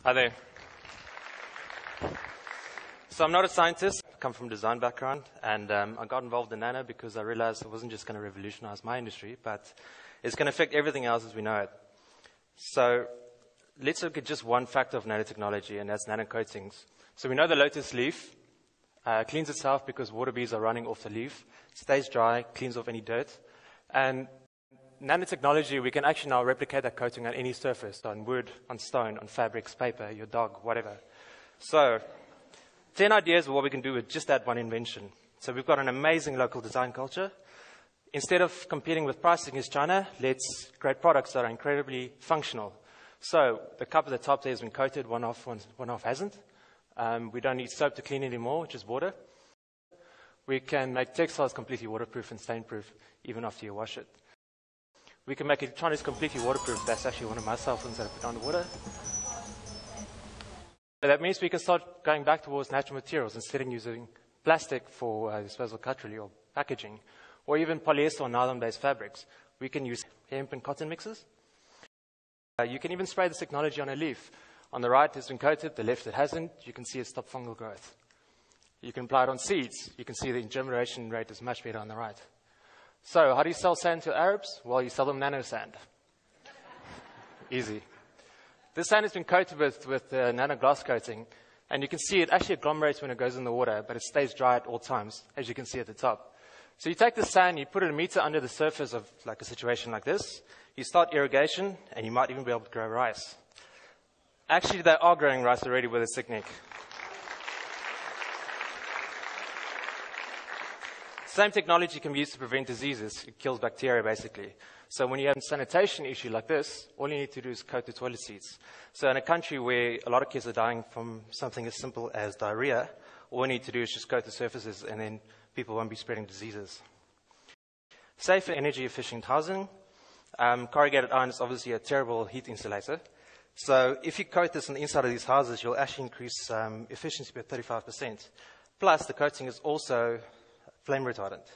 Hi there. So I'm not a scientist. I come from a design background, and I got involved in nano because I realized it wasn't just going to revolutionize my industry, but it's going to affect everything else as we know it. So let's look at just one factor of nanotechnology, and that's nanocoatings. So we know the lotus leaf cleans itself because water beads are running off the leaf, stays dry, cleans off any dirt. And nanotechnology, we can actually now replicate that coating on any surface, on wood, on stone, on fabrics, paper, your dog, whatever. So 10 ideas of what we can do with just that one invention. So we've got an amazing local design culture. Instead of competing with pricing as China, let's create products that are incredibly functional. So the cup at the top there has been coated, one half hasn't. We don't need soap to clean anymore, just water. We can make textiles completely waterproof and stain-proof, even after you wash it. We can make electronics completely waterproof. That's actually one of my cell phones that I put underwater. So that means we can start going back towards natural materials instead of using plastic for disposable cutlery or packaging, or even polyester or nylon-based fabrics. We can use hemp and cotton mixes. You can even spray this technology on a leaf. On the right, it's been coated. The left, it hasn't. You can see it stop fungal growth. You can apply it on seeds. You can see the germination rate is much better on the right. So how do you sell sand to Arabs? Well, you sell them nano sand. Easy. This sand has been coated with nano glass coating, and you can see it actually agglomerates when it goes in the water, but it stays dry at all times, as you can see at the top. So you take the sand, you put it a meter under the surface of like a situation like this, you start irrigation, and you might even be able to grow rice. Actually, they are growing rice already with this technique. Same technology can be used to prevent diseases. It kills bacteria, basically. So when you have a sanitation issue like this, all you need to do is coat the toilet seats. So in a country where a lot of kids are dying from something as simple as diarrhea, all we need to do is just coat the surfaces, and then people won't be spreading diseases. Safe and energy-efficient housing. Corrugated iron is obviously a terrible heat insulator. So if you coat this on the inside of these houses, you'll actually increase efficiency by 35%. Plus, the coating is also flame retardant.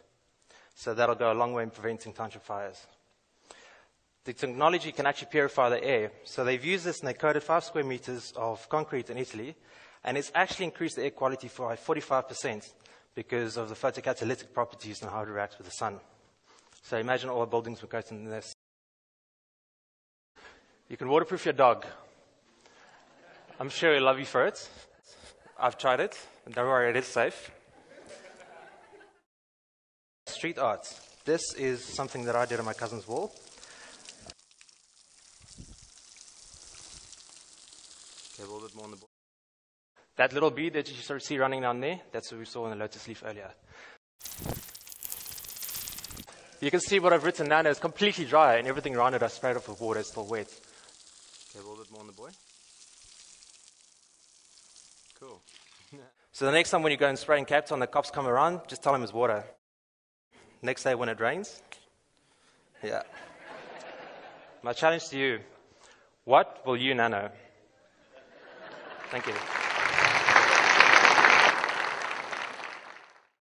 So that'll go a long way in preventing township fires. The technology can actually purify the air. So they've used this and they coated 5 square meters of concrete in Italy, and it's actually increased the air quality by 45% because of the photocatalytic properties and how it reacts with the sun. So imagine all our buildings were coated in this. You can waterproof your dog. I'm sure he'll love you for it. I've tried it, and don't worry, it is safe. Street art. This is something that I did on my cousin's wall. Okay, a little bit more on the board. That little bead that you sort of see running down there, that's what we saw in the lotus leaf earlier. You can see what I've written now is completely dry, and everything around it I sprayed off with water, it's still wet. Okay, a little bit more on the boy. Cool. So the next time when you go and spray in Cape Town, the cops come around, just tell them it's water. Next day when it rains, yeah. My challenge to you, what will you nano? Thank you.